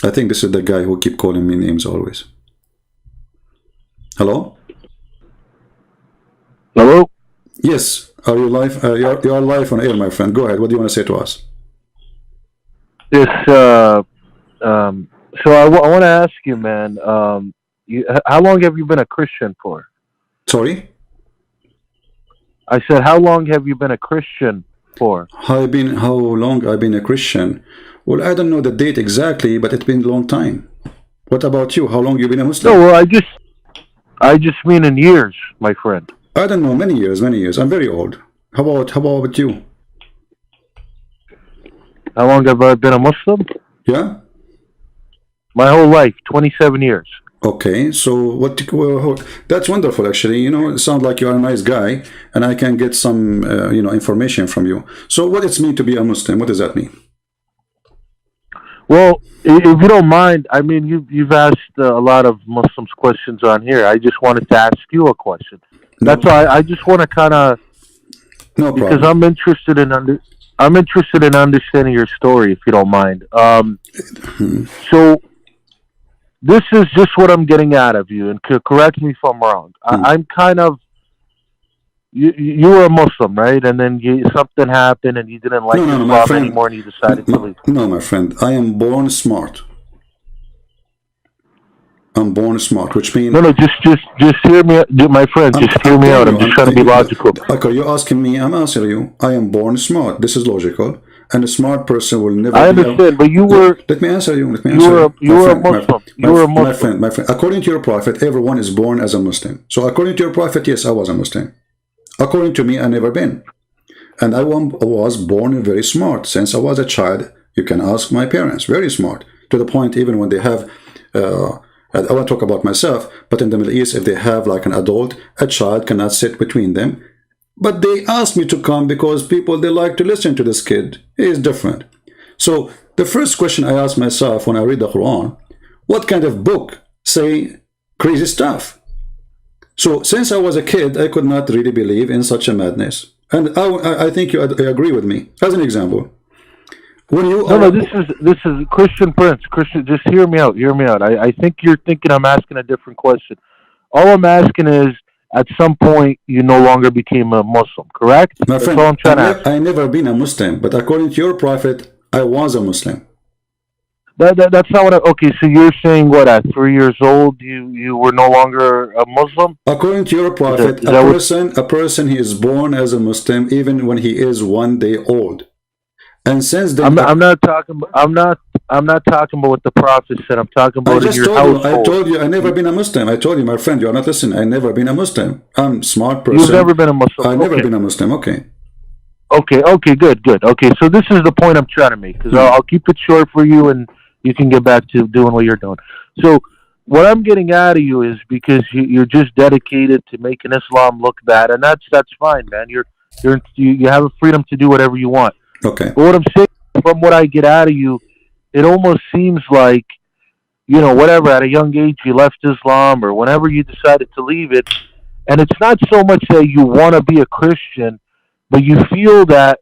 I think this is the guy who keep calling me names always. Hello? Hello? Yes. Are you live? You are live on air, my friend. Go ahead. What do you want to say to us? This, so I want to ask you, man, how long have you been a Christian for? Sorry? I said, how long have you been a Christian for? How long I've been a Christian? Well, I don't know the date exactly, but it's been a long time. What about you? How long you been a Muslim? No, well, I just mean in years, my friend. I don't know, many years. I'm very old. How about you? How long have I been a Muslim? Yeah? My whole life, 27 years. Okay, so that's wonderful, actually. You know, it sounds like you are a nice guy, and I can get some, information from you. So what does it mean to be a Muslim? What does that mean? Well, if you don't mind, I mean, you've asked a lot of Muslims questions on here. I just wanted to ask you a question. That's why I just want to kind of, no problem, because I'm interested in understanding your story, if you don't mind. So this is just what I'm getting out of you, and correct me if I'm wrong. I'm kind of, you were a Muslim, right? And then something happened, and you didn't like Islam anymore, and you decided to leave. No, my friend, I am born smart. I'm born smart, which means... No, just hear me, my friend. Just hear me out. I'm just trying to be logical. Okay, you're asking me. I'm answering you. I am born smart. This is logical, and a smart person will never. I understand, but you were. Let me answer you. You were a Muslim. You were a Muslim. My friend. According to your prophet, everyone is born as a Muslim. So according to your prophet, yes, I was a Muslim. According to me, I never been, and I was born very smart since I was a child. You can ask my parents. Very smart, to the point even when they have. I won't talk about myself, but in the Middle East, if they have like an adult, a child cannot sit between them. But they asked me to come because they like to listen to this kid. He is different. So the first question I ask myself when I read the Quran, what kind of book say crazy stuff? So since I was a kid, I could not really believe in such a madness. And I think you agree with me. As an example, when you this is Christian Prince. Christian, just hear me out. Hear me out. I think you're thinking I'm asking a different question. All I'm asking is, at some point, you no longer became a Muslim, correct? My friend, that's all I'm trying to ask. I never been a Muslim, but according to your prophet, I was a Muslim. That's not what. Okay, so you're saying what? At 3 years old, you were no longer a Muslim? According to your prophet, a person he is born as a Muslim even when he is 1 day old. And since then, I'm not talking about what the prophet said. I'm talking about in your household. I told you I never been a Muslim. I told you, my friend, you are not listening. I never been a Muslim. I'm a smart person. You've never been a Muslim. I've never been a Muslim. Okay. Okay. Good. Okay, so this is the point I'm trying to make, because I'll keep it short for you, and you can get back to doing what you're doing. So what I'm getting out of you is, because you're just dedicated to making Islam look bad, and that's fine, man. You have a freedom to do whatever you want. Okay. But what I'm saying, from what I get out of you, it almost seems like, whatever, at a young age you left Islam, or whenever you decided to leave it, and it's not so much that you want to be a Christian, but you feel that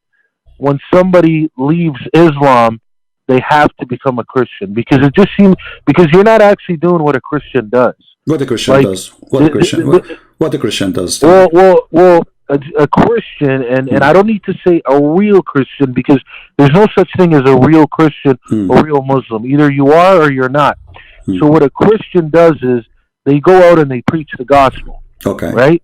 when somebody leaves Islam, they have to become a Christian, because it just seems, because you're not actually doing what a Christian does. What a Christian does. What a Christian does. Well, a Christian, and I don't need to say a real Christian, because there's no such thing as a real Christian or real Muslim. Either you are or you're not. So what a Christian does is they go out and they preach the gospel. Okay. Right?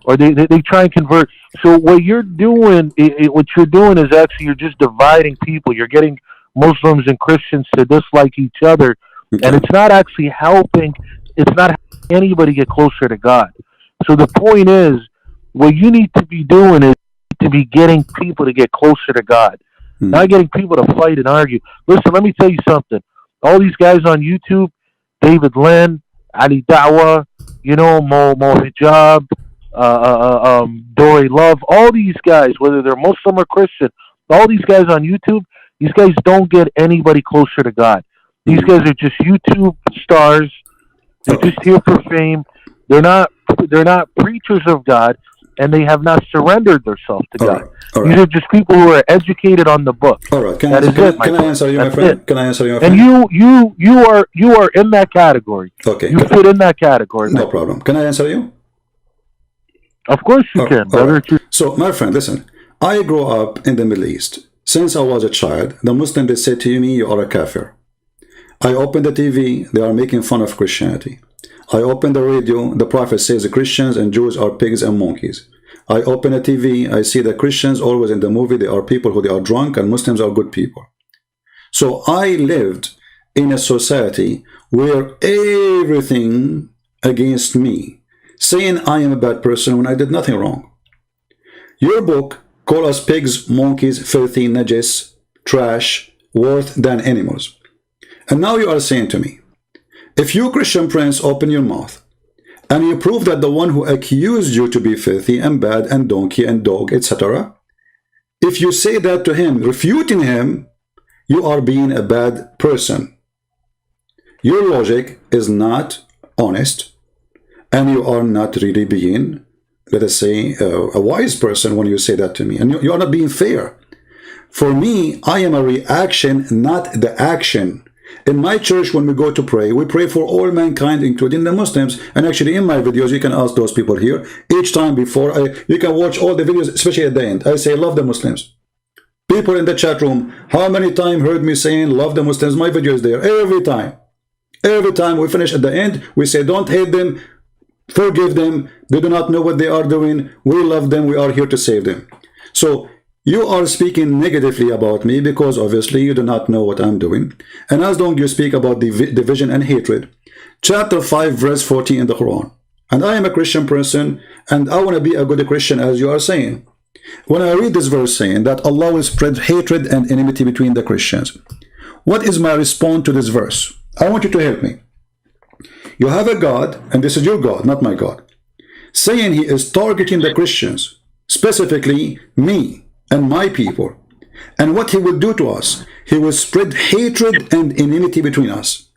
Or they try and convert. So what you're doing, is actually, you're just dividing people. You're getting Muslims and Christians to dislike each other, and it's not actually helping. It's not helping anybody get closer to God. So the point is, what you need to be doing is to be getting people to get closer to God, not getting people to fight and argue. Listen, let me tell you something. All these guys on YouTube, David Lynn, Ali Dawa, Mo Hijab, Dory Love, all these guys, whether they're Muslim or Christian, all these guys on YouTube, these guys don't get anybody closer to God. These guys are just YouTube stars. They're just here for fame. They're not preachers of God. and they have not surrendered themselves to All God. right. All These right. are just people who are educated on the book. All right. That is it, my Can I friend. answer you, my That's friend? it. Can I answer you, my And friend? you are in that category. Okay. You fit in that category, No man. problem. Can I answer you? Of course you can, All brother. right. So, my friend, listen. I grew up in the Middle East. Since I was a child, the Muslim, they said to me, you are a kafir. I open the TV, they are making fun of Christianity. I open the radio, the Prophet says the Christians and Jews are pigs and monkeys. I open a TV, I see the Christians always in the movie, they are people who they are drunk and Muslims are good people. So I lived in a society where everything against me, saying I am a bad person when I did nothing wrong. Your book call us pigs, monkeys, filthy, najis, trash, worse than animals. And now you are saying to me, if you, Christian prince, open your mouth and you prove that the one who accused you to be filthy and bad and donkey and dog, etc., if you say that to him, refuting him, you are being a bad person. Your logic is not honest, and you are not really being, let us say, a wise person when you say that to me. And you are not being fair. For me, I am a reaction, not the action. In my church, when we go to pray, we pray for all mankind, including the Muslims. And actually, in my videos, you can ask those people here. Each time before, you can watch all the videos, especially at the end. I say, love the Muslims. People in the chat room, how many times heard me saying, love the Muslims? My video is there. Every time. Every time we finish at the end, we say, don't hate them. Forgive them. They do not know what they are doing. We love them. We are here to save them. So you are speaking negatively about me because obviously you do not know what I'm doing. And as long as you speak about division and hatred, chapter 5 verse 14 in the Quran. And I am a Christian person and I want to be a good Christian as you are saying. When I read this verse saying that Allah will spread hatred and enmity between the Christians, what is my response to this verse? I want you to help me. You have a God, and this is your God, not my God, saying he is targeting the Christians, specifically me and my people. And what he will do to us, he will spread hatred and enmity between us.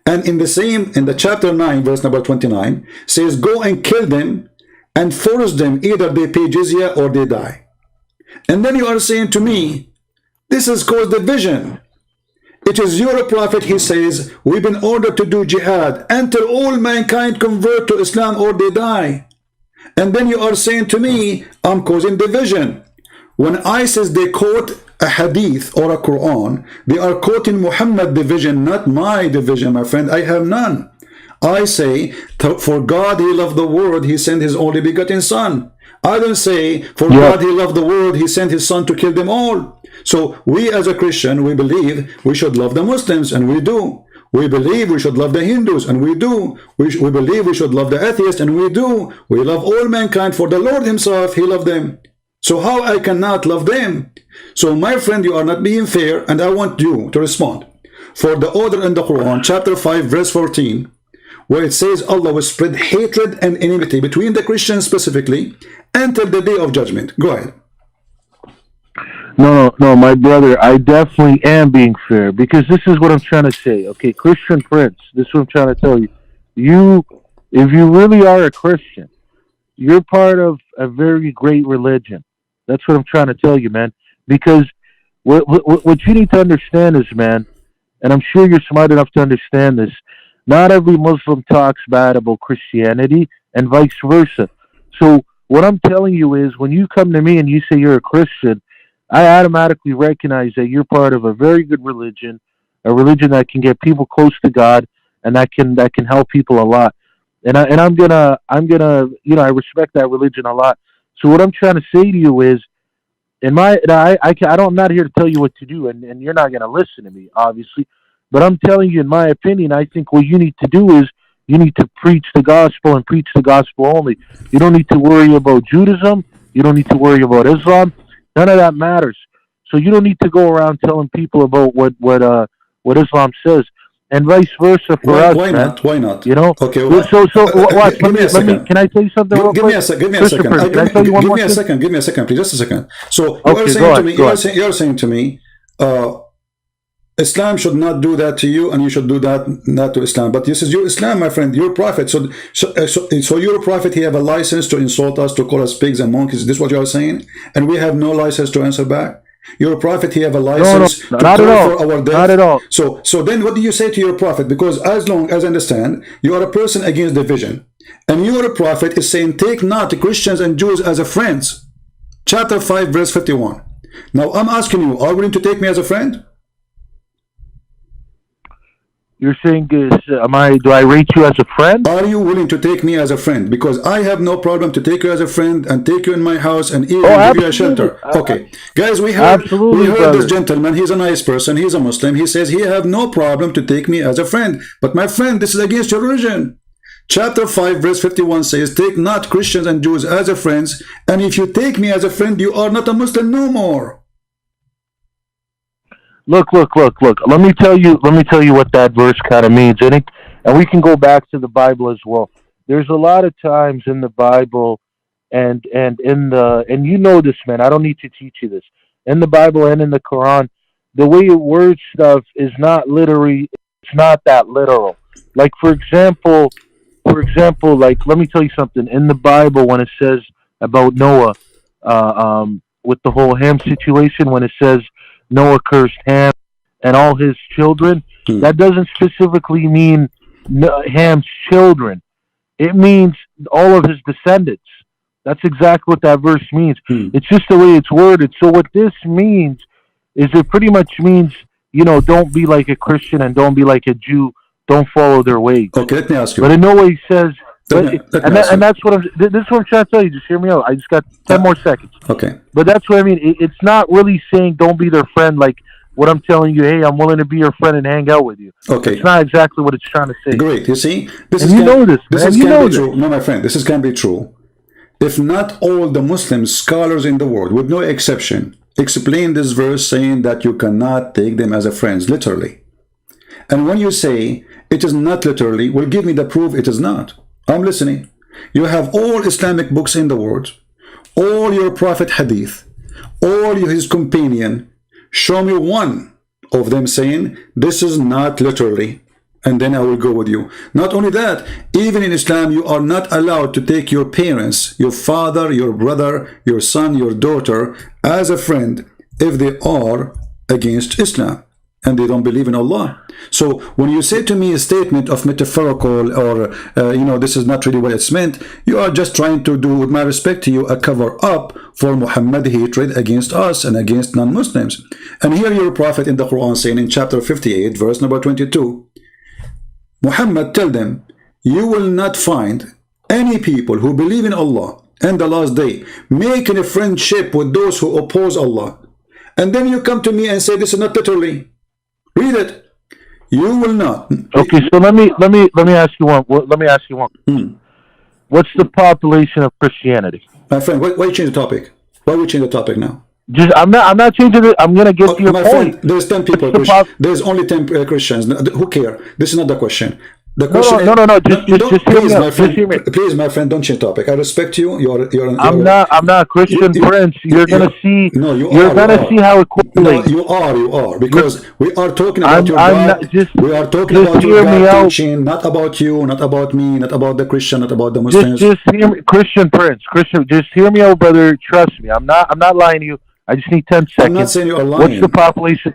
And in the chapter 9, verse number 29, says, go and kill them and force them, either they pay jizya or they die. And then you are saying to me, this has caused division. It is your prophet, he says, we've been ordered to do jihad until all mankind convert to Islam or they die. And then you are saying to me, I'm causing division. When ISIS, they quote a hadith or a Quran, they are quoting Muhammad division, not my division, my friend. I have none. I say, for God he loved the world, he sent his only begotten son. I don't say, for God he loved the world, he sent his son to kill them all. So we as a Christian, we believe we should love the Muslims, and we do. We believe we should love the Hindus, and we do. We believe we should love the atheists, and we do. We love all mankind, for the Lord himself, he loved them. So how I cannot love them? So my friend, you are not being fair, and I want you to respond. For the order in the Quran, chapter 5, verse 14, where it says Allah will spread hatred and enmity between the Christians specifically until the day of judgment. Go ahead. No, my brother, I definitely am being fair, because this is what I'm trying to say. Okay, Christian Prince, this is what I'm trying to tell you. If you really are a Christian, you're part of a very great religion. That's what I'm trying to tell you, man. Because what you need to understand is, man, and I'm sure you're smart enough to understand this, not every Muslim talks bad about Christianity and vice versa. So what I'm telling you is, when you come to me and you say you're a Christian, I automatically recognize that you're part of a very good religion, a religion that can get people close to God, and that can help people a lot. And I'm gonna I respect that religion a lot. So what I'm trying to say to you is, I'm not here to tell you what to do, and you're not gonna listen to me, obviously. But I'm telling you, in my opinion, I think what you need to do is you need to preach the gospel and preach the gospel only. You don't need to worry about Judaism. You don't need to worry about Islam. None of that matters. So you don't need to go around telling people about what Islam says, and vice versa for us. Why man. not? Why not? You know. Okay. So watch. Give me a second. Can I tell you something? Give me a second. Give me a second. Can I tell you one more thing? Give me a second, please. Just a second. So Okay, you are saying to me. You are saying to me. Islam should not do that to you, and you should do that not to Islam. But this is your Islam, my friend, your prophet. So your prophet, he have a license to insult us, to call us pigs and monkeys. Is this what you are saying? And we have no license to answer back. Your prophet, he have a license No, to not at call all. for our death. Not at all. So then what do you say to your prophet? Because as long as I understand, you are a person against division. And your prophet is saying, take not the Christians and Jews as a friends. Chapter 5, verse 51. Now I'm asking you, are you willing to take me as a friend? You're saying, do I rate you as a friend? Are you willing to take me as a friend? Because I have no problem to take you as a friend and take you in my house and even give you a shelter. Okay. Guys, we heard this gentleman. He's a nice person. He's a Muslim. He says he have no problem to take me as a friend. But my friend, this is against your religion. Chapter 5, verse 51 says, take not Christians and Jews as a friends. And if you take me as a friend, you are not a Muslim no more. Look. Let me tell you what that verse kind of means, and we can go back to the Bible as well. There's a lot of times in the Bible, and you know this, man. I don't need to teach you this. In the Bible and in the Quran, the way it words stuff is not literally. It's not that literal. Like for example, like let me tell you something. In the Bible, when it says about Noah, with the whole Ham situation, when it says Noah cursed Ham and all his children, that doesn't specifically mean Ham's children. It means all of his descendants. That's exactly what that verse means. It's just the way it's worded. So what this means is it pretty much means, don't be like a Christian and don't be like a Jew. Don't follow their ways. Okay, let me ask you. But in no way he says, and that's what this is what I'm trying to tell you. Just hear me out. I just got 10 more seconds. Okay. But that's what I mean. It's not really saying don't be their friend like what I'm telling you, hey, I'm willing to be your friend and hang out with you. Okay. It's not exactly what it's trying to say. Great. You see? This can be true. No, my friend, this can be true. If not all the Muslim scholars in the world, with no exception, explain this verse saying that you cannot take them as a friend, literally. And when you say it is not literally, well, give me the proof it is not. I'm listening. You have all Islamic books in the world, all your Prophet hadith, all his companion. Show me one of them saying this is not literally, and then I will go with you. Not only that, even in Islam, you are not allowed to take your parents, your father, your brother, your son, your daughter as a friend if they are against Islam and they don't believe in Allah. So when you say to me a statement of metaphorical or this is not really what it's meant, you are just trying to do, with my respect to you, a cover up for Muhammad hatred against us and against non-Muslims. And here your prophet in the Quran saying in chapter 58 verse number 22, Muhammad, tell them, you will not find any people who believe in Allah and the last day making a friendship with those who oppose Allah. And then you come to me and say this is not literally. Read it. You will not. Okay, so let me ask you one. What's the population of Christianity? My friend, why you change the topic? Why we change the topic now? I'm not changing it. I'm gonna get to your point. Friend, there's 10 people. There's only 10 Christians. Who care? This is not the question. The question no. Just hear me out. Please, my friend, don't change topic. I respect you. I'm not Christian Prince. You're gonna see. No, you're gonna see how it correlates. No, you are because we are talking about your God. We are talking about your God teaching, not about you, not about me, not about the Christian, not about the Muslims. Just hear me, Christian Prince. Just hear me out, brother. Trust me. I'm not lying to you. I just need 10 seconds. I'm not saying you're lying. What's the population?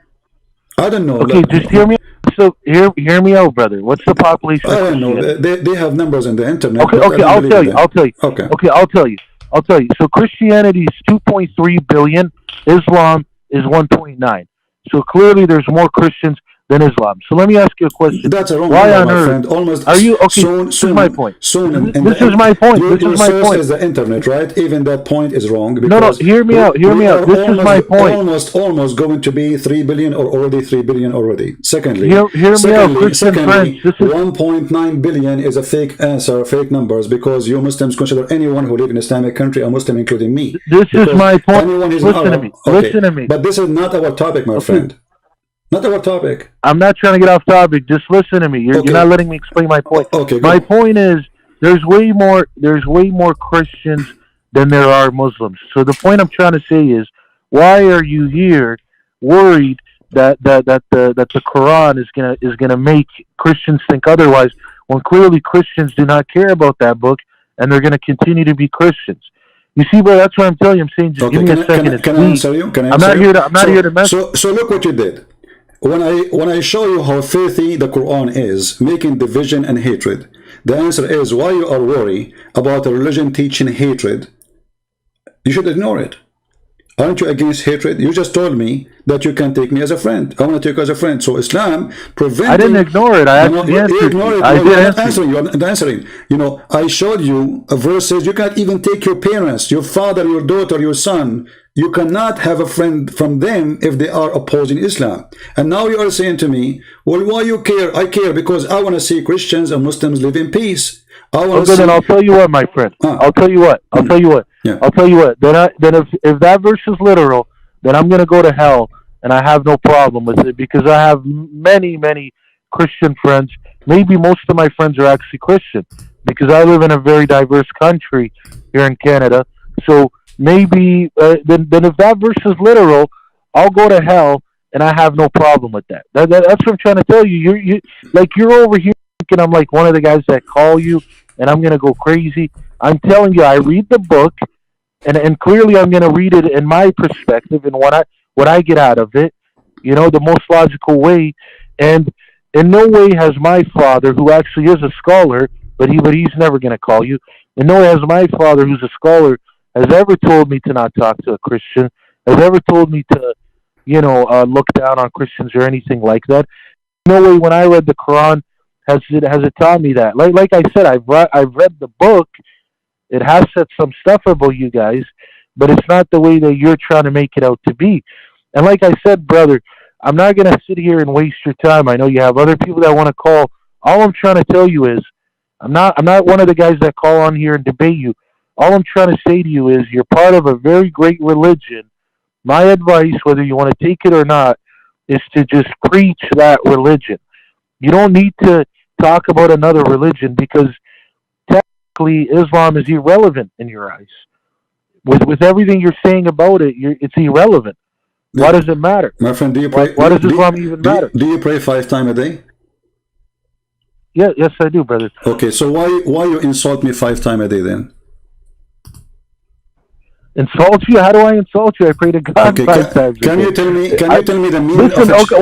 I don't know. Okay, just hear me. So hear me out, brother. What's the population? I don't know. They have numbers on the internet. Okay, I'll tell you. Okay, I'll tell you. So Christianity is 2.3 billion. Islam is 1.9. So clearly, there's more Christians than Islam. So let me ask you a question. That's a wrong Why number, on my earth friend. Almost are you okay? Soon, this is my point. Soon. This is my point. Your source is the internet, right? Even that point is wrong. No. Hear me out. This is my point. Almost going to be 3 billion or already 3 billion already. Secondly, hear me out, Christian friends. 1.9 billion is a fake answer, fake numbers, because you Muslims consider anyone who live in Islamic country a Muslim, including me. This is my point. Listen to me. Okay. Listen to me. But this is not our topic, my friend. Not our topic. I'm not trying to get off topic. Just listen to me. You're not letting me explain my point. Okay. My point is there's way more Christians than there are Muslims. So the point I'm trying to say is, why are you here worried that the Quran is gonna make Christians think otherwise, when clearly Christians do not care about that book, and they're gonna continue to be Christians. You see, bro, that's what I'm telling you. I'm saying, just give Okay, me a second. can I answer you? Can I I'm answer not you? here to. I'm not here to mess. So look what you did. When I show you how filthy the Quran is, making division and hatred, the answer is why you are worried about a religion teaching hatred. You should ignore it. Aren't you against hatred? You just told me that you can take me as a friend. I want to take you as a friend. So Islam preventing... I didn't ignore it. I actually you answered ignore you. it. I No, did you're not answer answering. You're not answering. You know, I showed you a verse says you can't even take your parents, your father, your daughter, your son. You cannot have a friend from them if they are opposing Islam. And now you are saying to me, well, why you care? I care because I want to see Christians and Muslims live in peace. I want to Okay, see... then I'll tell you what, my friend. I'll tell you what. I'll tell you what. Yeah. I'll tell you what. Then if that verse is literal, then I'm gonna go to hell, and I have no problem with it because I have many Christian friends. Maybe most of my friends are actually Christian because I live in a very diverse country here in Canada. So maybe then if that verse is literal, I'll go to hell, and I have no problem with that. That's what I'm trying to tell you. You're over here thinking I'm like one of the guys that call you, and I'm gonna go crazy. I'm telling you, I read the book, and clearly I'm gonna read it in my perspective and what I get out of it. You know, the most logical way. And in no way has my father, who actually is a scholar, but he's never gonna call you. In no way has my father, who's a scholar, has ever told me to not talk to a Christian. Has ever told me to, look down on Christians or anything like that. No way. When I read the Quran, has it taught me that? Like I said, I've read the book. It has said some stuff about you guys, but it's not the way that you're trying to make it out to be. And like I said, brother, I'm not going to sit here and waste your time. I know you have other people that want to call. All I'm trying to tell you is I'm not one of the guys that call on here and debate you. All I'm trying to say to you is you're part of a very great religion. My advice, whether you want to take it or not, is to just preach that religion. You don't need to talk about another religion because technically Islam is irrelevant in your eyes. With everything you're saying about it, it's irrelevant. Why does it matter? My friend, do you pray? Why does Islam even matter? Do you pray 5 times a day? Yeah, yes, I do, brother. Okay, so why you insult me 5 times a day then? Insult you? How do I insult you? I pray to God okay, 5 times. Can you tell me the meaning listen, of it? Okay,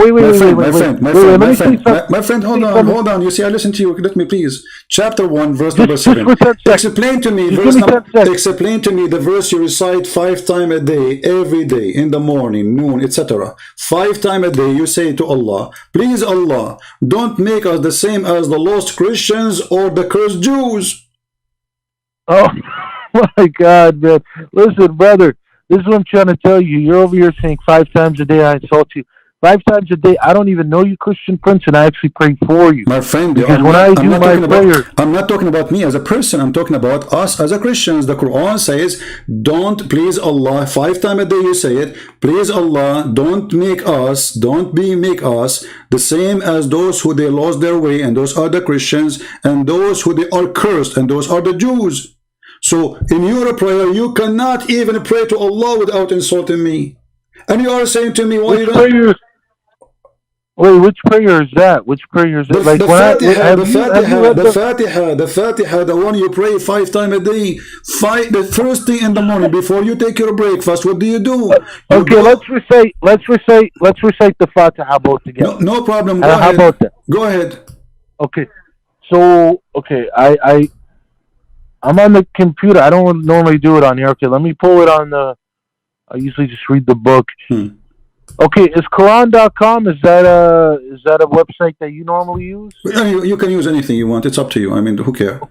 My friend, hold on. You see, I listen to you. Let me please. Chapter 1, verse number 7. Explain to me explain to me the verse you recite 5 times a day, every day, in the morning, noon, etc. 5 times a day you say to Allah, please Allah, don't make us the same as the lost Christians or the cursed Jews. Oh my God, man. Listen, brother, this is what I'm trying to tell you. You're over here saying 5 times a day I insult you. 5 times a day, I don't even know you, Christian Prince, and I actually pray for you. My friend, because when I do my prayer... I'm not talking about me as a person. I'm talking about us as a Christians. The Quran says, don't please Allah. 5 times a day you say it. Please Allah, don't make us the same as those who they lost their way, and those are the Christians, and those who they are cursed, and those are the Jews. So in your prayer, you cannot even pray to Allah without insulting me. And you are saying to me, why you don't... Wait, which prayer is that? Which prayer is it? The Fatiha, the one you pray 5 times a day. The first thing in the morning before you take your breakfast. What do you do? Let's recite the Fatiha both together. No problem. How about that? Go ahead. Okay. So I'm on the computer. I don't normally do it on here. Okay, let me pull it on the... I usually just read the book. Okay, is Quran.com, is that a website that you normally use? You can use anything you want. It's up to you. I mean, who cares?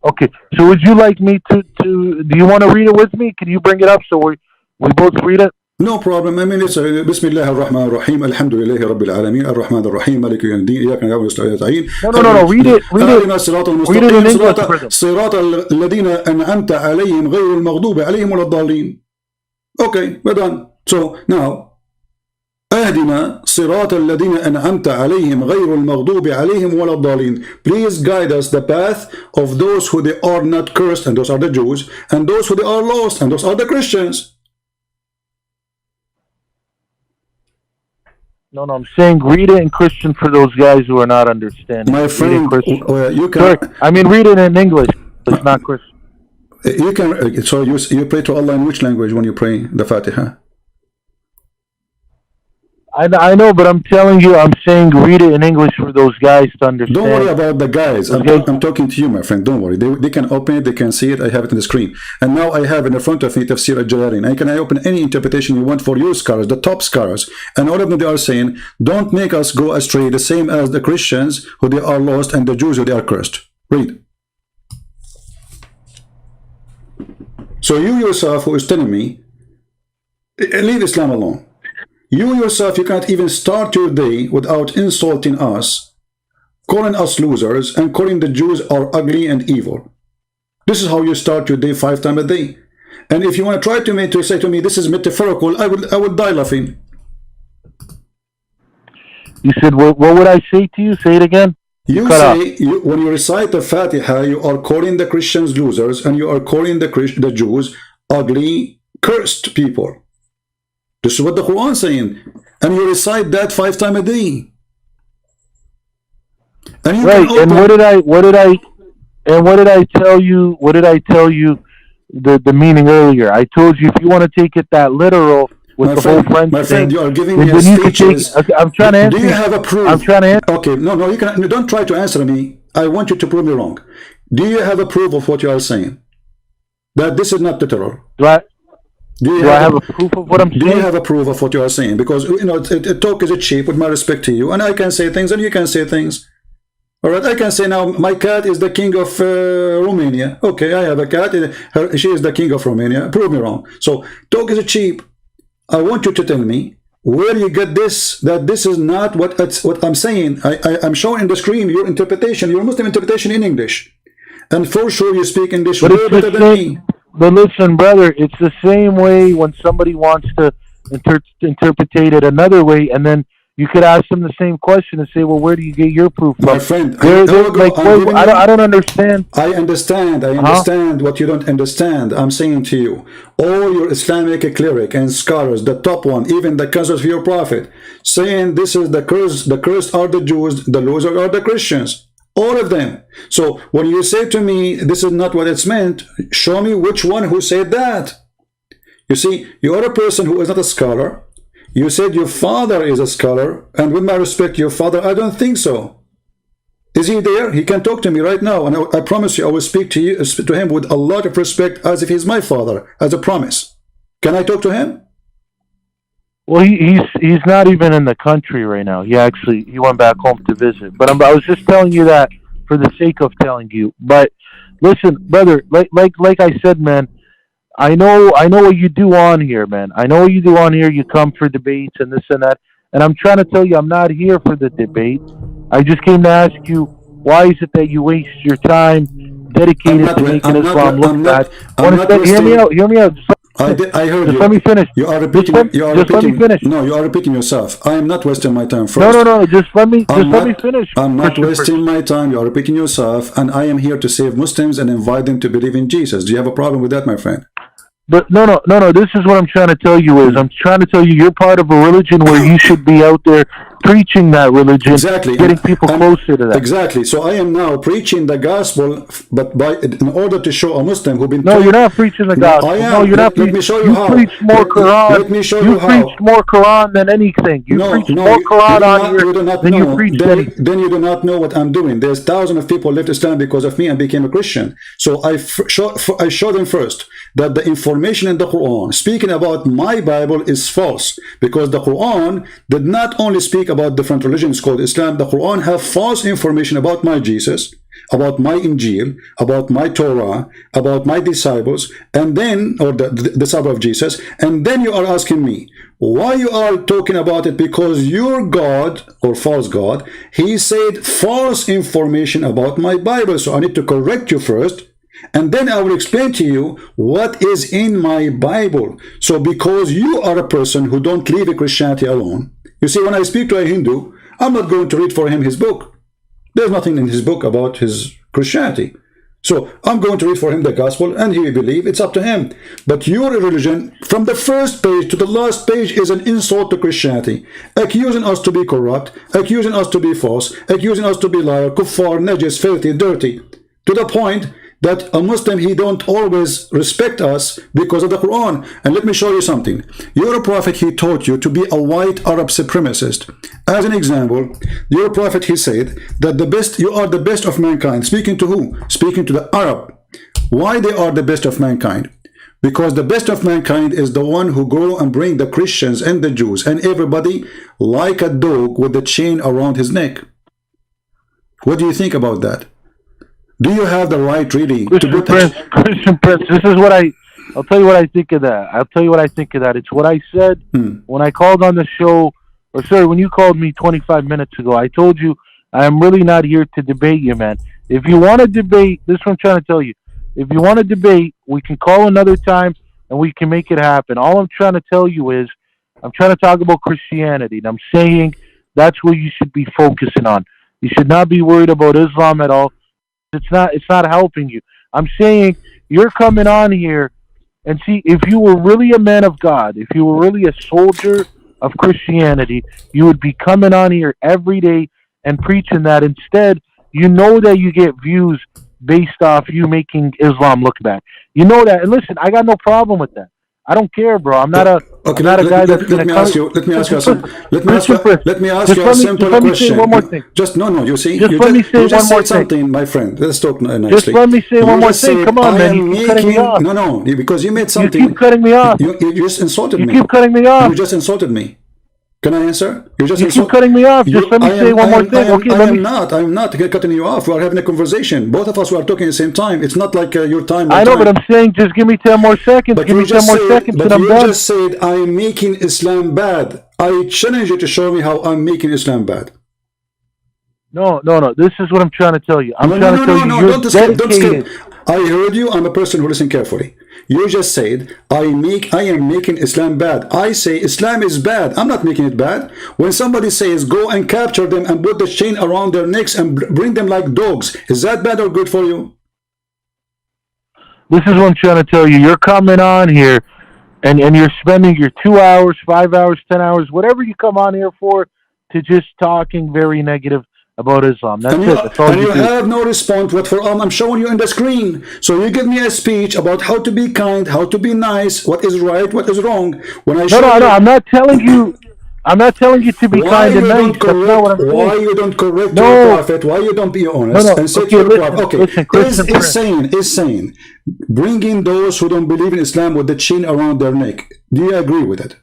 Okay. So would you like me to do you want to read it with me? Can you bring it up so we both read it? No problem. I mean, it's Bismillah ar-Rahman ar-Rahim, Alhamdulillahi Rabbil Alameen, Ar-Rahman ar-Rahim, Maliki yawmiddin, Iyyaka na'budu wa iyyaka nasta'in. No, read it. Read it in English, brother. صراط الذين أنعمت عليهم غير المغضوب عليهم ولا الضالين. Okay, we're done. So now, أهدنا صراط الذين أنعمت عليهم غير المغضوب عليهم ولا الضالين. Please guide us the path of those who they are not cursed, and those are the Jews, and those who they are lost, and those are the Christians. No, no, I'm saying read it in Christian for those guys who are not understanding. My Read it in friend, Christian. you Sorry, can, I mean read it in English. It's not Christian. so you pray to Allah in which language when you pray the Fatiha? I know, but I'm telling you, I'm saying read it in English for those guys to understand. Don't worry about the guys. I'm talking to you, my friend. Don't worry. They can open it. They can see it. I have it on the screen. And now I have in the front of me Tafsir al-Jalalain. I open any interpretation you want for your scholars, the top scholars. And all of them, they are saying, don't make us go astray, the same as the Christians who they are lost and the Jews who they are cursed. Read. So you yourself who is telling me, leave Islam alone. You yourself, you can't even start your day without insulting us, calling us losers, and calling the Jews are ugly and evil. This is how you start your day 5 times a day. And if you want to try to say to me, this is metaphorical, I will die laughing. You said, what would I say to you? Say it again. You say, when you recite the Fatiha, you are calling the Christians losers, and you are calling the Jews ugly, cursed people. This is what the Quran is saying. And you recite that 5 times a day. And you right, and what did I tell you the meaning earlier? I told you if you want to take it that literal with my the friend, whole French my friend, thing, you are giving me speeches. I'm trying to answer. Do you have a proof? I'm trying to answer. Okay, no, you can. Don't try to answer me. I want you to prove me wrong. Do you have a proof of what you are saying? That this is not literal. Do I have a proof of what I'm saying? Do you have a proof of what you are saying? Because, you know, talk is cheap, with my respect to you. And I can say things and you can say things. All right, I can say now, my cat is the king of Romania. Okay, I have a cat. She is the king of Romania. Prove me wrong. So, talk is cheap. I want you to tell me where you get this, that this is not what I'm saying. I'm showing in the screen your interpretation, your Muslim interpretation in English. And for sure you speak English way better than me. But listen, brother, it's the same way when somebody wants to interpret it another way, and then you could ask them the same question and say, well, where do you get your proof from? My friend, I don't understand. I understand what you don't understand. I'm saying to you, all your Islamic cleric and scholars, the top one, even the cousins of your prophet, saying this is the cursed are the Jews, the losers are the Christians. All of them. So when you say to me, this is not what it's meant, show me which one who said that. You see, you are a person who is not a scholar. You said your father is a scholar, and with my respect, your father, I don't think so. Is he there? He can talk to me right now, and I promise you, I will speak to him with a lot of respect, as if he's my father, as a promise. Can I talk to him? Well, he's not even in the country right now. He went back home to visit. But I was just telling you that for the sake of telling you. But listen, brother, like I said, man, I know what you do on here, man. I know what you do on here. You come for debates and this and that. And I'm trying to tell you, I'm not here for the debate. I just came to ask you, why is it that you waste your time dedicated to making Islam look bad? Hear me out. I heard you. Let me finish. You are repeating. Let me finish. No, you are repeating yourself. I am not wasting my time. First, no. Just let me finish. I'm not wasting my time. You are repeating yourself, and I am here to save Muslims and invite them to believe in Jesus. Do you have a problem with that, my friend? But no. This is what I'm trying to tell you I'm trying to tell you you're part of a religion where you should be out there preaching that religion, exactly, getting people closer to that. Exactly. So I am now preaching the gospel, but in order to show a Muslim who's been you're not preaching the gospel. I am. No, you're not. Let me show you how. Preach more Quran. Let me show you how. You preach more Quran than anything. You preach more Quran on here than you preach anything. Then you do not know what I'm doing. There's thousands of people left Islam because of me and became a Christian. So I show them first that the information in the Quran speaking about my Bible is false, because the Quran did not only speak about different religions called Islam. The Quran have false information about my Jesus, about my Injil, about my Torah, about my disciples, and then, or the disciple of Jesus, and then you are asking me why you are talking about it, because your God, or false God, he said false information about my Bible. So I need to correct you first, and then I will explain to you what is in my Bible. So because you are a person who don't leave Christianity alone, you see, when I speak to a Hindu, I'm not going to read for him his book. There's nothing in his book about his Christianity. So I'm going to read for him the gospel, and he will believe. It's up to him. But your religion, from the first page to the last page, is an insult to Christianity, accusing us to be corrupt, accusing us to be false, accusing us to be liar, kuffar, najis, filthy, dirty, to the point that a Muslim, he don't always respect us because of the Quran. And let me show you something. Your prophet, he taught you to be a white Arab supremacist. As an example, your prophet, he said that you are the best of mankind. Speaking to who? Speaking to the Arab. Why they are the best of mankind? Because the best of mankind is the one who go and bring the Christians and the Jews and everybody like a dog with a chain around his neck. What do you think about that? Do you have the right, really, Christian to put Prince, this is what I'll tell you what I think of that. I'll tell you what I think of that. It's what I said when I called on the show, or sorry, when you called me 25 minutes ago. I told you I am really not here to debate you, man. If you want to debate, this is what I'm trying to tell you. If you want to debate, we can call another time and we can make it happen. All I'm trying to tell you is I'm trying to talk about Christianity, and I'm saying that's what you should be focusing on. You should not be worried about Islam at all. It's not helping you. I'm saying you're coming on here and see, if you were really a man of God, if you were really a soldier of Christianity, you would be coming on here every day and preaching that. Instead, you know that you get views based off you making Islam look bad. You know that. And listen, I got no problem with that. I don't care, bro. I'm not a guy that's going to come. Let me ask you a simple question. One more thing. Just no. You see, just let me say one more thing, my friend. Let's talk nicely. Just let me say one more thing. Come on, man. You keep cutting me off. No, because you made something. You keep cutting me off. You just insulted me. You keep cutting me off. You just insulted me. Can I answer? You keep cutting me off. Just let me say one more thing. Okay, I'm not cutting you off. We are having a conversation. Both of us were talking at the same time. It's not like your time. I know, but I'm saying just give me 10 more seconds. Give me 10 more seconds and I'm done. You just said I'm making Islam bad. I challenge you to show me how I'm making Islam bad. No. This is what I'm trying to tell you. I'm trying to tell you. Don't skip. I heard you. I'm a person who listens carefully. You just said I am making Islam bad. I say Islam is bad. I'm not making it bad. When somebody says go and capture them and put the chain around their necks and bring them like dogs, is that bad or good for you? This is what I'm trying to tell you. You're coming on here and you're spending your 2 hours, 5 hours, 10 hours, whatever you come on here for, to just talking very negative about Islam. That's it. That's all you do. Have no response. What for? I'm showing you on the screen. So you give me a speech about how to be kind, how to be nice, what is right, what is wrong. When I no, I'm not telling you. I'm not telling you to be kind and nice. That's not what I'm saying. Why you don't correct your prophet? Why you don't be honest and say to your prophet? Okay, is saying bringing those who don't believe in Islam with the chain around their neck. Do you agree with it?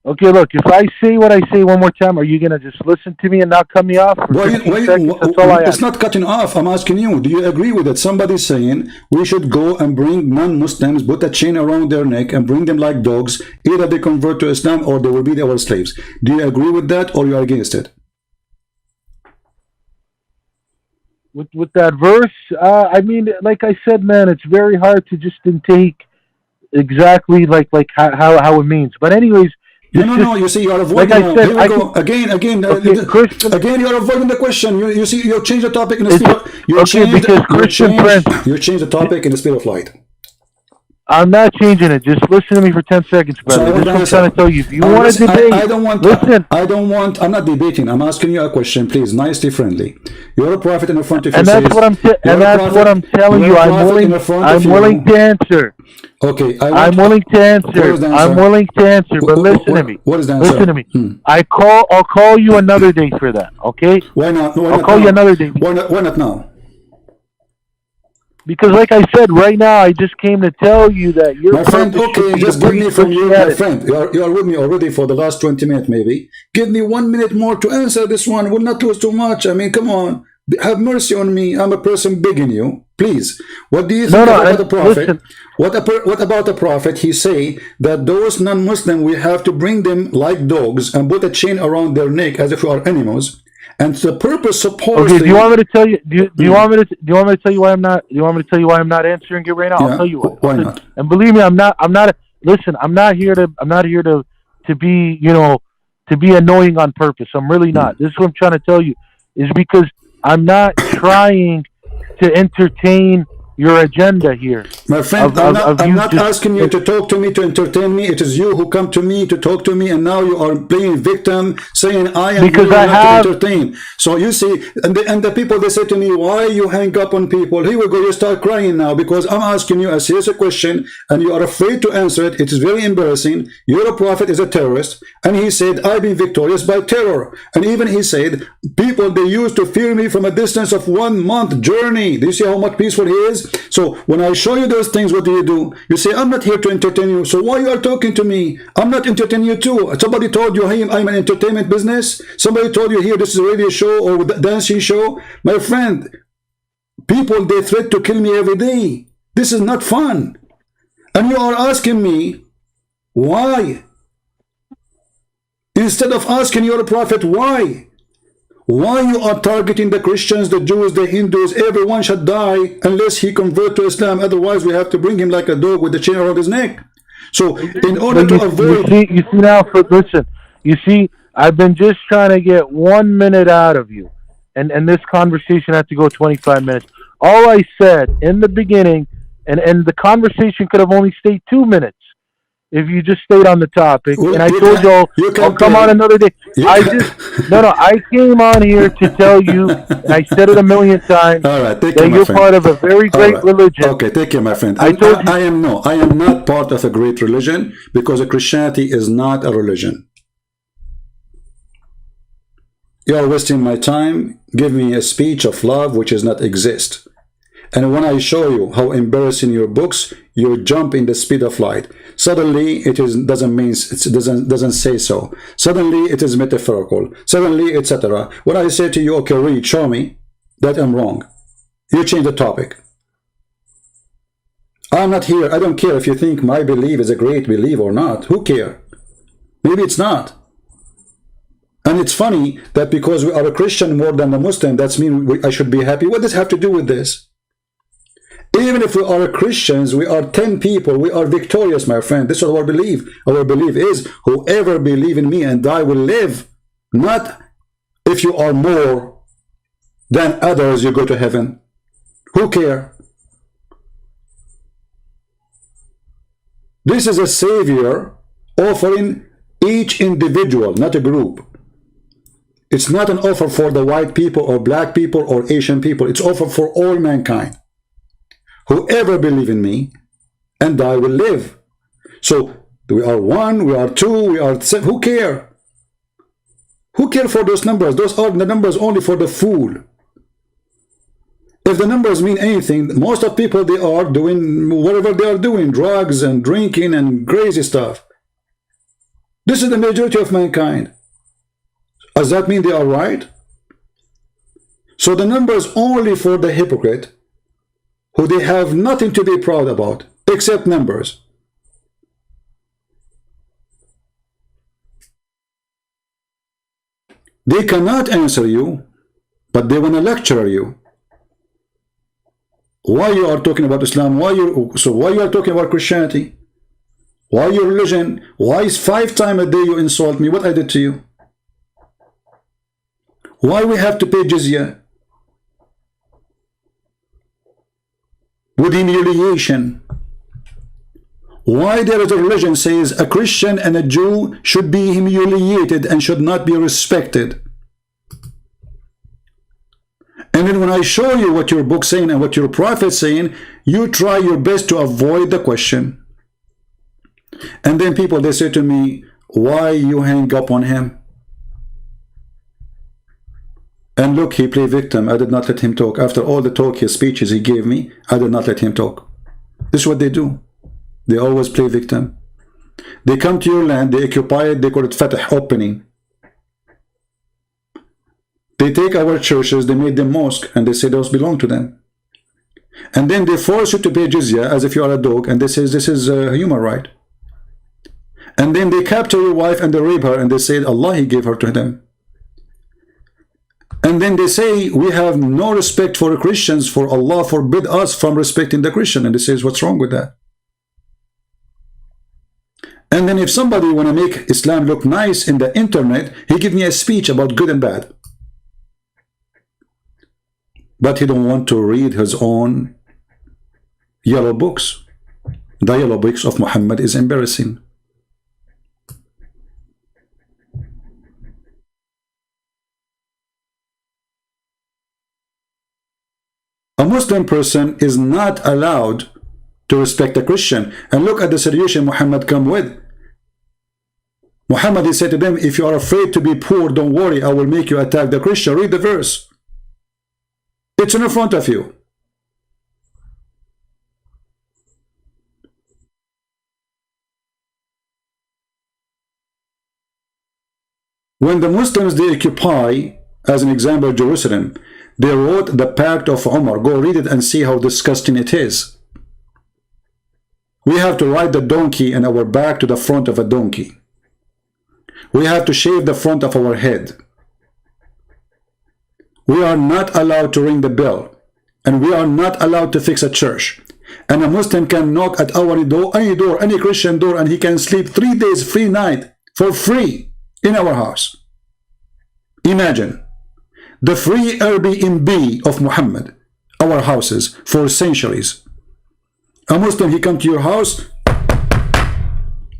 Okay, look, if I say what I say one more time, are you going to just listen to me and not cut me off? It's not cutting off. I'm asking you, do you agree with it? Somebody's saying we should go and bring non-Muslims, put a chain around their neck and bring them like dogs. Either they convert to Islam or they will be our slaves. Do you agree with that or you are against it? With that verse, I mean, like I said, man, it's very hard to just take exactly like how it means. But anyways, No. You see, you are avoiding. Like I said, here we go. Again. Again, you are avoiding the question. You see, you change the topic in the speed. You change the topic in the speed of light. I'm not changing it. Just listen to me for 10 seconds, brother. This is what I'm trying to tell you. If you want to debate, I'm not debating. I'm asking you a question, please. Nicely, friendly. You're a prophet in the front of you. And that's what I'm telling you. I'm willing to answer. Okay, I'm willing to answer. I'm willing to answer. But listen to me. What is the answer? Listen to me. I'll call you another day for that. Okay? Why not? I'll call you another day. Why not now? Because, like I said, right now I just came to tell you that you're my friend. Okay, just give me from you, my friend. You are with me already for the last 20 minutes, maybe. Give me 1 minute more to answer this one. Will not lose too much. I mean, come on, have mercy on me. I'm a person begging you, please. What do you think about the prophet? What about the prophet? He say that those non-Muslim we have to bring them like dogs and put a chain around their neck as if we are animals. And the purpose supposedly. Okay, do you want me to tell you? Do you want me to tell you why I'm not? Do you want me to tell you why I'm not answering it right now? I'll tell you why. Why not? And believe me, I'm not. Listen, I'm not here to be to be annoying on purpose. I'm really not. This is what I'm trying to tell you. Is because I'm not trying to to entertain your agenda here. My friend, I'm not asking you to talk to me, to entertain me. It is you who come to me to talk to me, and now you are playing victim, saying I am because here I not have, to entertain. So you see, and the people, they say to me, why you hang up on people? Here we go, you start crying now because I'm asking you a serious question and you are afraid to answer it. It is very embarrassing. Your prophet is a terrorist, and he said, I've been victorious by terror. And even he said, people, they used to fear me from a distance of 1 month journey. Do you see how much peaceful he is? So when I show you those things, what do? You say, I'm not here to entertain you. So why you are talking to me? I'm not entertaining you too. Somebody told you, hey, I'm an entertainment business. Somebody told you here, this is a radio show or dancing show. My friend, people, they threat to kill me every day. This is not fun. And you are asking me, why? Instead of asking your prophet, why? Why you are targeting the Christians, the Jews, the Hindus? Everyone should die unless he convert to Islam. Otherwise, we have to bring him like a dog with the chain around his neck. So, in order to avoid... You see now, listen, you see, I've been just trying to get 1 minute out of you. And this conversation had to go 25 minutes. All I said in the beginning, and the conversation could have only stayed 2 minutes if you just stayed on the topic. Well, and I told you, I'll come on another day. I came on here to tell you, and I said it a million times, all right, that you're part of a very great religion. Okay, take care, my friend. I am not part of a great religion, because Christianity is not a religion. You are wasting my time. Give me a speech of love which does not exist. And when I show you how embarrassing your books, you jump in the speed of light. Suddenly it doesn't say so. Suddenly it is metaphorical. Suddenly, etc. When I say to you, okay, read, show me that I'm wrong, you change the topic. I'm not here. I don't care if you think my belief is a great belief or not. Who cares? Maybe it's not. And it's funny that because we are a Christian more than a Muslim, that's mean I should be happy. What does it have to do with this? Even if we are Christians, we are 10 people, we are victorious, my friend. This is our belief. Our belief is, whoever believes in me and die will live. Not if you are more than others, you go to heaven. Who cares? This is a savior offering each individual, not a group. It's not an offer for the white people or black people or Asian people. It's offered for all mankind. Whoever believes in me and die will live. So we are 1, we are 2, we are 7. Who cares? Who cares for those numbers? Those are the numbers only for the fool. If the numbers mean anything, most of people, they are doing whatever they are doing, drugs and drinking and crazy stuff. This is the majority of mankind. Does that mean they are right? So the numbers only for the hypocrite, who they have nothing to be proud about except numbers. They cannot answer you, but they want to lecture you. Why you are talking about Islam? Why you are talking about Christianity? Why your religion? Why is 5 times a day you insult me? What I did to you? Why we have to pay jizya? With humiliation. Why there is a religion says a Christian and a Jew should be humiliated and should not be respected. And then when I show you what your book's saying and what your prophet's saying, you try your best to avoid the question. And then people, they say to me, why you hang up on him? And look, he played victim. I did not let him talk. After all the talk, his speeches he gave me, I did not let him talk. This is what they do. They always play victim. They come to your land, they occupy it, they call it Fatah, opening. They take our churches, they made them mosque, and they say those belong to them. And then they force you to pay jizya as if you are a dog, and they say this is a human right. And then they capture your wife and they rape her, and they say Allah, he gave her to them. And then they say we have no respect for the Christians, for Allah forbid us from respecting the Christian. And they say, what's wrong with that? And then if somebody want to make Islam look nice in the internet, he give me a speech about good and bad. but he don't want to read his own yellow books. The yellow books of Muhammad is embarrassing. A Muslim person is not allowed to respect a Christian. And look at the solution Muhammad come with. Muhammad, he said to them, if you are afraid to be poor, don't worry, I will make you attack the Christian. Read the verse. It's in front of you. When the Muslims, they occupy, as an example, Jerusalem, they wrote the Pact of Umar. Go read it and see how disgusting it is. We have to ride the donkey and our back to the front of a donkey. We have to shave the front of our head. We are not allowed to ring the bell. And we are not allowed to fix a church. And a Muslim can knock at our door, any Christian door, and he can sleep 3 days, free night, for free, in our house. Imagine the free Airbnb of Muhammad, our houses, for centuries. A Muslim, he come to your house,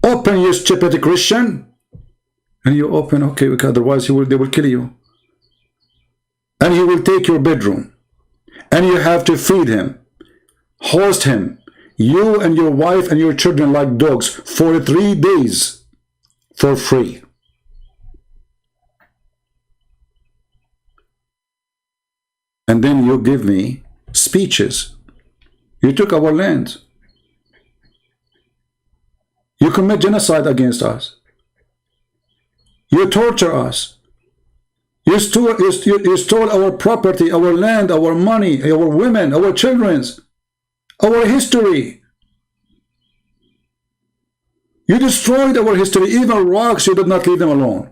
open, you stupid Christian, and you open, okay, because otherwise they will kill you. And he will take your bedroom, and you have to feed him, host him, you and your wife and your children like dogs, for 3 days, for free. And then you give me speeches. You took our land. You commit genocide against us. You torture us. You stole our property, our land, our money, our women, our children's, our history. You destroyed our history. Even rocks, you did not leave them alone.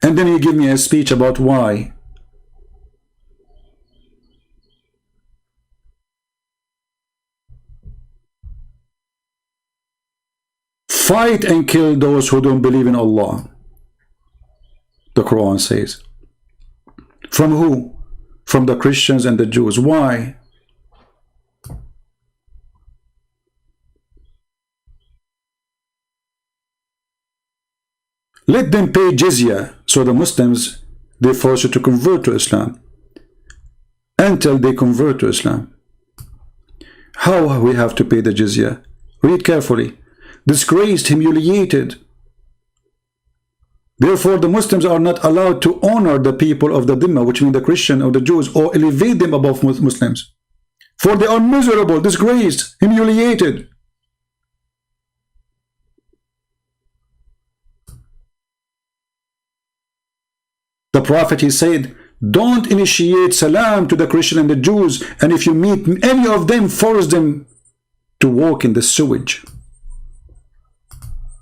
And then you give me a speech about why. Fight and kill those who don't believe in Allah. The Quran says. From who? From the Christians and the Jews. Why? Let them pay jizya. So the Muslims, they force you to convert to Islam. Until they convert to Islam. How we have to pay the jizya? Read carefully. Disgraced, humiliated. Therefore, the Muslims are not allowed to honor the people of the Dhimma, which mean the Christian or the Jews, or elevate them above Muslims. For they are miserable, disgraced, humiliated. The Prophet, he said, don't initiate salam to the Christian and the Jews, and if you meet any of them, force them to walk in the sewage.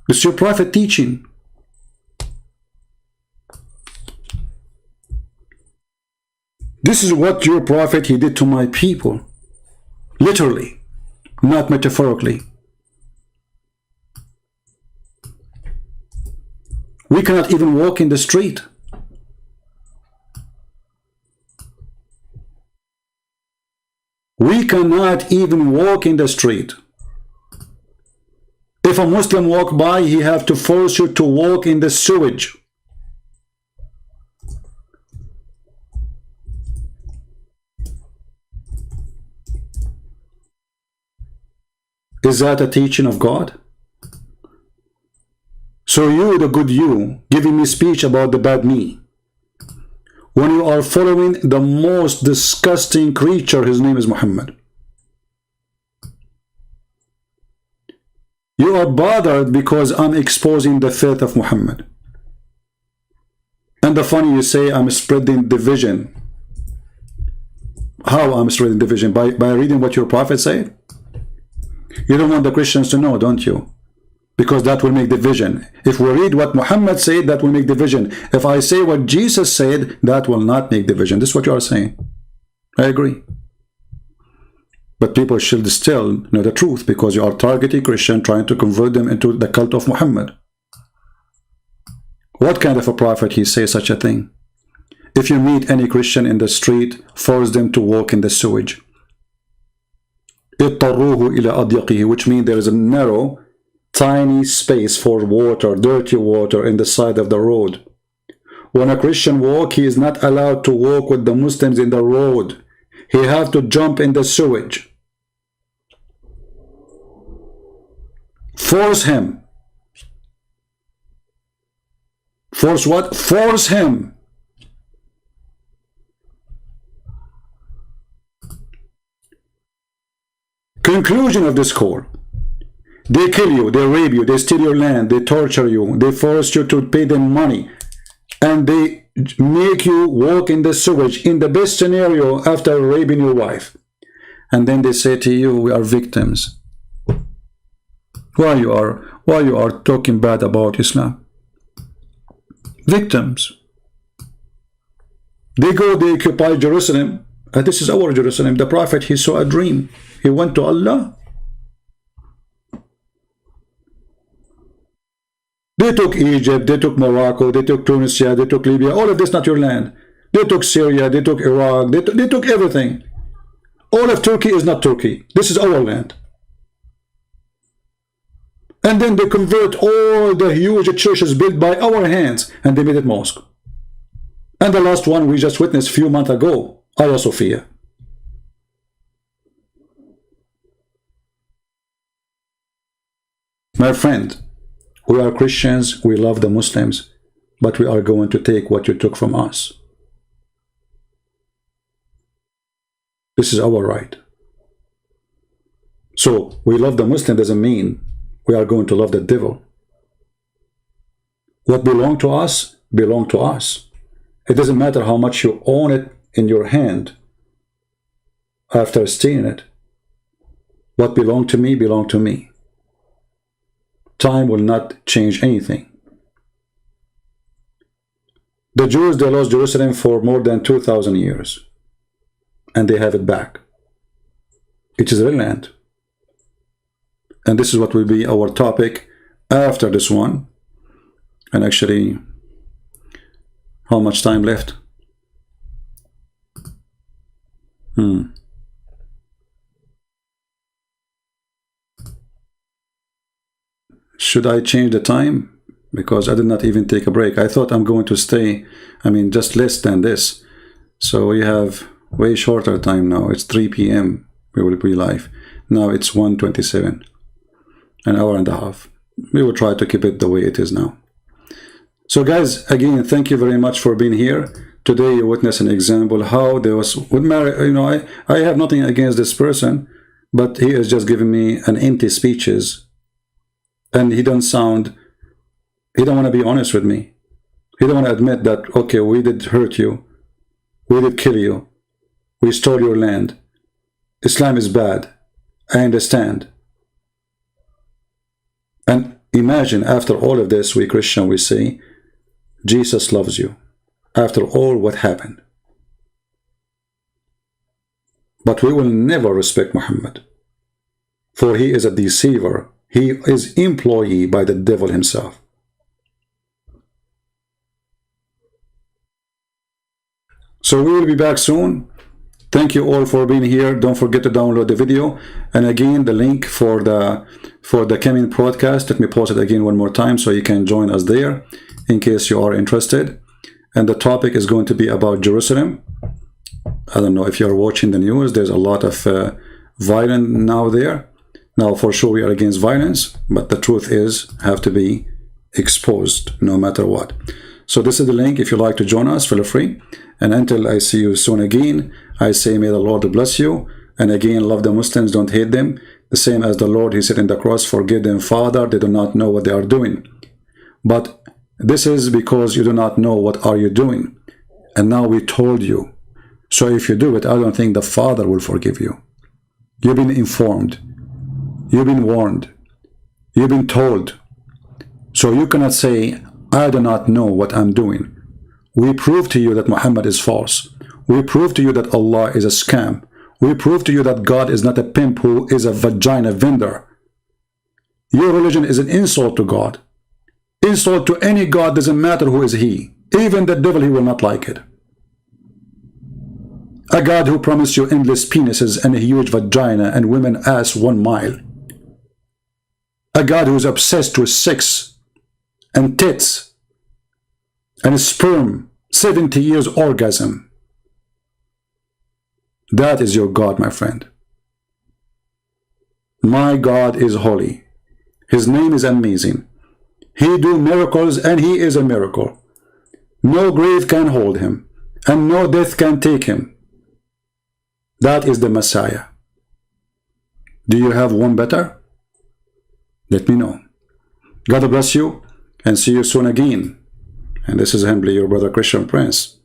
It's your Prophet teaching. This is what your Prophet, he did to my people. Literally, not metaphorically. We cannot even walk in the street. We cannot even walk in the street. If a Muslim walk by, he have to force you to walk in the sewage. Is that a teaching of God? So you, the good you, giving me speech about the bad me, when you are following the most disgusting creature, his name is Muhammad. You are bothered because I'm exposing the faith of Muhammad. And the funny, you say I'm spreading division. How I'm spreading division? By reading what your Prophet said? You don't want the Christians to know, don't you? Because that will make division. If we read what Muhammad said, that will make division. If I say what Jesus said, that will not make division. This is what you are saying. I agree. But people should still know the truth, because you are targeting Christian, trying to convert them into the cult of Muhammad. What kind of a prophet he say such a thing? If you meet any Christian in the street, force them to walk in the sewage. اضطروه إلى أضيقه, which means there is a narrow, tiny space for water, dirty water in the side of the road. When a Christian walk, he is not allowed to walk with the Muslims in the road. He have to jump in the sewage. Force him. Force what? Force him. Conclusion of this call. They kill you, they rape you, they steal your land, they torture you, they force you to pay them money, and they make you walk in the sewage in the best scenario after raping your wife. And then they say to you, we are victims. Why you are talking bad about Islam? Victims. They occupy Jerusalem. This is our Jerusalem. The Prophet, he saw a dream. He went to Allah. They took Egypt, they took Morocco, they took Tunisia, they took Libya. All of this not your land. They took Syria, they took Iraq, they took everything. All of Turkey is not Turkey. This is our land. And then they convert all the huge churches built by our hands, and they made it mosque. And the last one we just witnessed a few months ago, Hagia Sophia. My friend, we are Christians, we love the Muslims, but we are going to take what you took from us. This is our right. So, we love the Muslim doesn't mean we are going to love the devil. What belongs to us, belongs to us. It doesn't matter how much you own it in your hand after stealing it. What belongs to me, belongs to me. Time will not change anything. The Jews, they lost Jerusalem for more than 2,000 years. And they have it back. It is their land. And this is what will be our topic after this one. And actually, how much time left? Should I change the time? Because I did not even take a break. I thought I'm going to stay, just less than this. So we have way shorter time now. It's 3 p.m. we will be live. Now it's 1:27. An hour and a half. We will try to keep it the way it is now. So guys, again, thank you very much for being here. Today you witnessed an example how there was with marriage. I have nothing against this person, but he is just giving me an empty speeches, and he don't want to be honest with me. He don't want to admit that, okay, we did hurt you, we did kill you, we stole your land. Islam is bad. I understand. And imagine, after all of this, we Christian, we say, Jesus loves you, after all what happened. But we will never respect Muhammad, for he is a deceiver. He is employed by the devil himself. So we will be back soon. Thank you all for being here. Don't forget to download the video. And again, the link for the coming podcast, let me post it again one more time so you can join us there in case you are interested. And the topic is going to be about Jerusalem. I don't know if you are watching the news. There's a lot of violence now there. Now, for sure, we are against violence, but the truth is have to be exposed no matter what. So this is the link. If you like to join us, feel free. And until I see you soon again, I say may the Lord bless you. And again, love the Muslims, don't hate them. The same as the Lord, he said in the cross, forgive them, Father, they do not know what they are doing. But this is because you do not know what are you doing. And now we told you. So if you do it, I don't think the Father will forgive you. You've been informed. You've been warned. You've been told. So you cannot say, I do not know what I'm doing. We prove to you that Muhammad is false. We prove to you that Allah is a scam. We prove to you that God is not a pimp who is a vagina vendor. Your religion is an insult to God. Insult to any God, doesn't matter who is he. Even the devil, he will not like it. A God who promised you endless penises and a huge vagina and women ass 1 mile. A God who is obsessed with sex and tits and sperm, 70 years orgasm. That is your God, my friend. My God is holy. His name is amazing. He do miracles and he is a miracle. No grave can hold him and no death can take him. That is the Messiah. Do you have one better? Let me know. God bless you and see you soon again. And this is humbly your brother Christian Prince.